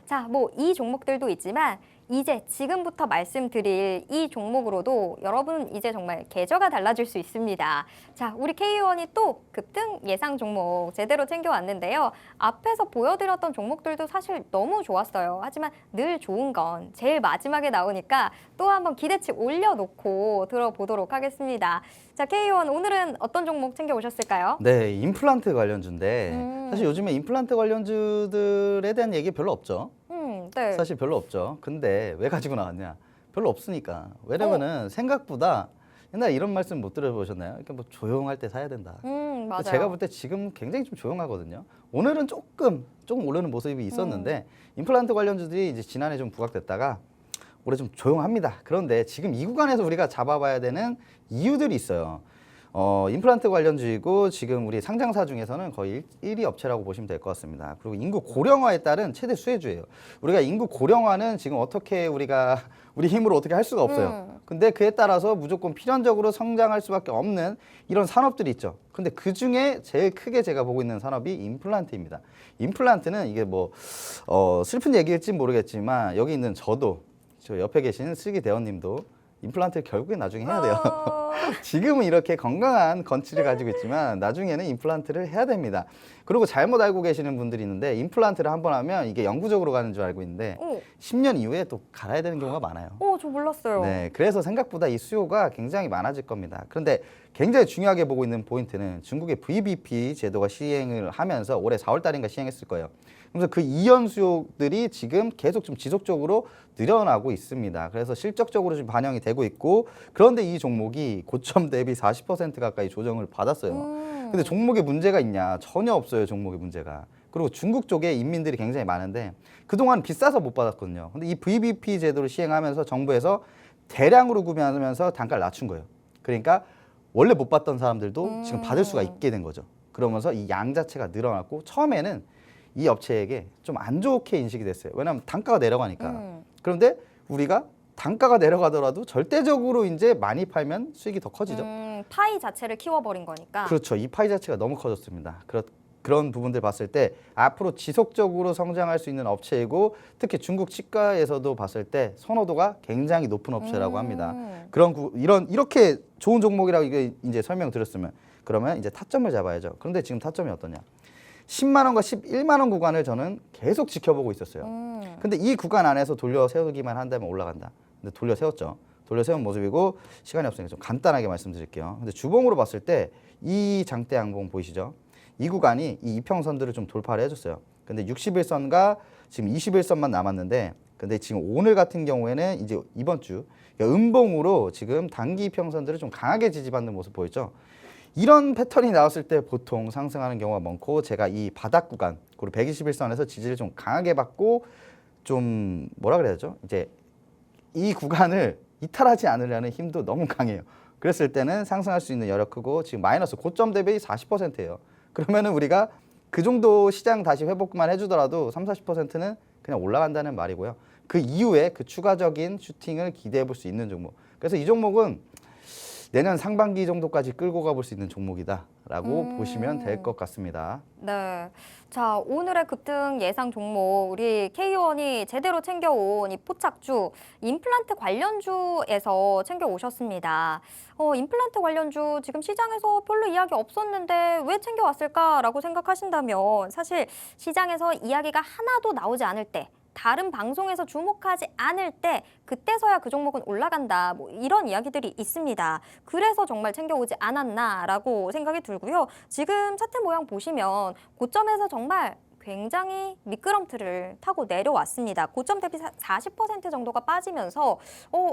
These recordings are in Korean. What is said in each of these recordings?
자, 뭐 이 종목들도 있지만 이제 지금부터 말씀드릴 이 종목으로도 여러분 이제 정말 계좌가 달라질 수 있습니다. 자, 우리 K의원이 또 급등 예상 종목 제대로 챙겨왔는데요. 앞에서 보여드렸던 종목들도 사실 너무 좋았어요. 하지만 늘 좋은 건 제일 마지막에 나오니까 또 한번 기대치 올려놓고 들어보도록 하겠습니다. 자, K의원 오늘은 어떤 종목 챙겨오셨을까요? 네, 임플란트 관련주인데 사실 요즘에 임플란트 관련주들에 대한 얘기 별로 없죠. 네. 사실 별로 없죠. 근데 왜 가지고 나왔냐? 별로 없으니까. 왜냐면은 생각보다 옛날에 이런 말씀 못 들어보셨나요? 그러니까 뭐 조용할 때 사야 된다. 맞아요. 제가 볼 때 지금 굉장히 좀 조용하거든요. 오늘은 조금 오르는 모습이 있었는데 임플란트 관련주들이 이제 지난해 좀 부각됐다가 올해 좀 조용합니다. 그런데 지금 이 구간에서 우리가 잡아봐야 되는 이유들이 있어요. 임플란트 관련주이고 지금 우리 상장사 중에서는 거의 1위 업체라고 보시면 될 것 같습니다. 그리고 인구 고령화에 따른 최대 수혜주예요. 우리가 인구 고령화는 지금 어떻게 우리가 우리 힘으로 어떻게 할 수가 없어요. 근데 그에 따라서 무조건 필연적으로 성장할 수밖에 없는 이런 산업들이 있죠. 근데 그 중에 제일 크게 제가 보고 있는 산업이 임플란트입니다. 임플란트는 이게 뭐 슬픈 얘기일지 모르겠지만 여기 있는 저도 저 옆에 계신 슬기 대원님도 임플란트를 결국엔 나중에 해야 돼요. 지금은 이렇게 건강한 건치를 가지고 있지만 나중에는 임플란트를 해야 됩니다. 그리고 잘못 알고 계시는 분들이 있는데 임플란트를 한 번 하면 이게 영구적으로 가는 줄 알고 있는데 10년 이후에 또 갈아야 되는 경우가 많아요. 저 몰랐어요. 네, 그래서 생각보다 이 수요가 굉장히 많아질 겁니다. 그런데 굉장히 중요하게 보고 있는 포인트는 중국의 VBP 제도가 시행을 하면서 올해 4월 달인가 시행했을 거예요. 그래서 그 이연 수요들이 지금 계속 좀 지속적으로 늘어나고 있습니다. 그래서 실적적으로 좀 반영이 되고 있고 그런데 이 종목이 고점 대비 40% 가까이 조정을 받았어요. 근데 종목에 문제가 있냐? 전혀 없어요, 종목에 문제가. 그리고 중국 쪽에 인민들이 굉장히 많은데 그동안 비싸서 못 받았거든요. 근데 이 VBP 제도를 시행하면서 정부에서 대량으로 구매하면서 단가를 낮춘 거예요. 그러니까 원래 못 받던 사람들도 지금 받을 수가 있게 된 거죠. 그러면서 이 양 자체가 늘어났고 처음에는 이 업체에게 좀 안 좋게 인식이 됐어요. 왜냐하면 단가가 내려가니까. 그런데 우리가 단가가 내려가더라도 절대적으로 이제 많이 팔면 수익이 더 커지죠. 파이 자체를 키워버린 거니까. 그렇죠. 이 파이 자체가 너무 커졌습니다. 그런 부분들 봤을 때 앞으로 지속적으로 성장할 수 있는 업체이고 특히 중국 치과에서도 봤을 때 선호도가 굉장히 높은 업체라고 합니다. 이렇게 좋은 종목이라고 이제 설명드렸으면 그러면 이제 타점을 잡아야죠. 그런데 지금 타점이 어떠냐? 10만 원과 11만 원 구간을 저는 계속 지켜보고 있었어요. 근데 이 구간 안에서 돌려 세우기만 한다면 올라간다. 근데 돌려 세웠죠. 돌려 세운 모습이고 시간이 없으니까 좀 간단하게 말씀드릴게요. 근데 주봉으로 봤을 때 이 장대 양봉 보이시죠? 이 구간이 이 이평선들을 좀 돌파를 해줬어요. 근데 60일선과 지금 21선만 남았는데 근데 지금 오늘 같은 경우에는 이제 이번 주 음봉으로 지금 단기 이평선들을 좀 강하게 지지받는 모습 보이죠? 이런 패턴이 나왔을 때 보통 상승하는 경우가 많고 제가 이 바닥 구간 그리고 121선에서 지지를 좀 강하게 받고 좀 뭐라 그래야죠? 이제 이 구간을 이탈하지 않으려는 힘도 너무 강해요. 그랬을 때는 상승할 수 있는 여력 크고 지금 마이너스 고점 대비 40%예요. 그러면은 우리가 그 정도 시장 다시 회복만 해주더라도 30-40%는 그냥 올라간다는 말이고요. 그 이후에 그 추가적인 슈팅을 기대해 볼 수 있는 종목. 그래서 이 종목은 내년 상반기 정도까지 끌고 가볼 수 있는 종목이다라고 보시면 될 것 같습니다. 네. 자, 오늘의 급등 예상 종목 우리 K의원이 제대로 챙겨온 이 포착주 임플란트 관련주에서 챙겨오셨습니다. 임플란트 관련주 지금 시장에서 별로 이야기 없었는데 왜 챙겨왔을까라고 생각하신다면 사실 시장에서 이야기가 하나도 나오지 않을 때 다른 방송에서 주목하지 않을 때 그때서야 그 종목은 올라간다 뭐 이런 이야기들이 있습니다. 그래서 정말 챙겨오지 않았나라고 생각이 들고요. 지금 차트 모양 보시면 고점에서 정말 굉장히 미끄럼틀을 타고 내려왔습니다. 고점 대비 40% 정도가 빠지면서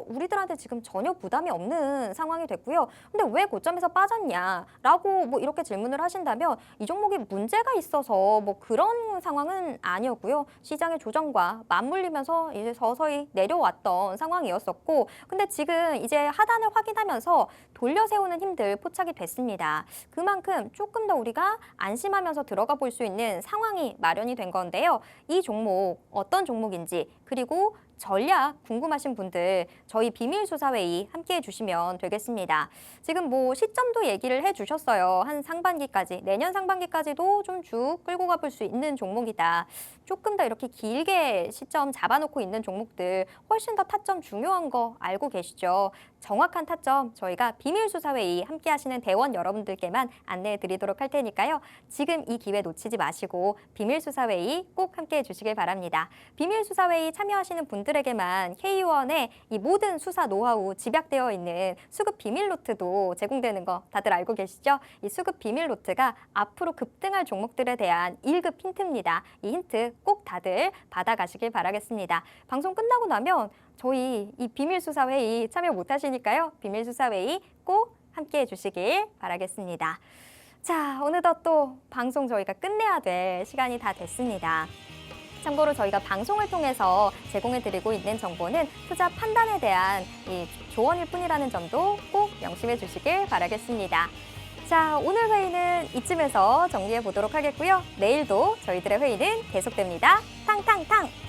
우리들한테 지금 전혀 부담이 없는 상황이 됐고요. 근데 왜 고점에서 빠졌냐라고 뭐 이렇게 질문을 하신다면 이 종목이 문제가 있어서 뭐 그런 상황은 아니었고요. 시장의 조정과 맞물리면서 이제 서서히 내려왔던 상황이었었고 근데 지금 이제 하단을 확인하면서 돌려 세우는 힘들 포착이 됐습니다. 그만큼 조금 더 우리가 안심하면서 들어가 볼 수 있는 상황이 마련이 된 건데요. 이 종목 어떤 종목인지 그리고 전략 궁금하신 분들 저희 비밀수사회의 함께해 주시면 되겠습니다. 지금 뭐 시점도 얘기를 해주셨어요. 한 상반기까지, 내년 상반기까지도 좀 쭉 끌고 가볼 수 있는 종목이다. 조금 더 이렇게 길게 시점 잡아놓고 있는 종목들 훨씬 더 타점 중요한 거 알고 계시죠? 정확한 타점 저희가 비밀수사회의 함께 하시는 대원 여러분들께만 안내해 드리도록 할 테니까요. 지금 이 기회 놓치지 마시고 비밀수사회의 꼭 함께 해주시길 바랍니다. 비밀수사회의 참여하시는 분들에게만 K1의 이 모든 수사 노하우 집약되어 있는 수급 비밀 노트도 제공되는 거 다들 알고 계시죠? 이 수급 비밀 노트가 앞으로 급등할 종목들에 대한 1급 힌트입니다. 이 힌트 꼭 다들 받아가시길 바라겠습니다. 방송 끝나고 나면 저희 이 비밀수사회의 참여 못하시니까요. 비밀수사회의 꼭 함께해 주시길 바라겠습니다. 자, 어느덧 또 방송 저희가 끝내야 될 시간이 다 됐습니다. 참고로 저희가 방송을 통해서 제공해드리고 있는 정보는 투자 판단에 대한 이 조언일 뿐이라는 점도 꼭 명심해 주시길 바라겠습니다. 자, 오늘 회의는 이쯤에서 정리해 보도록 하겠고요. 내일도 저희들의 회의는 계속됩니다. 탕탕탕!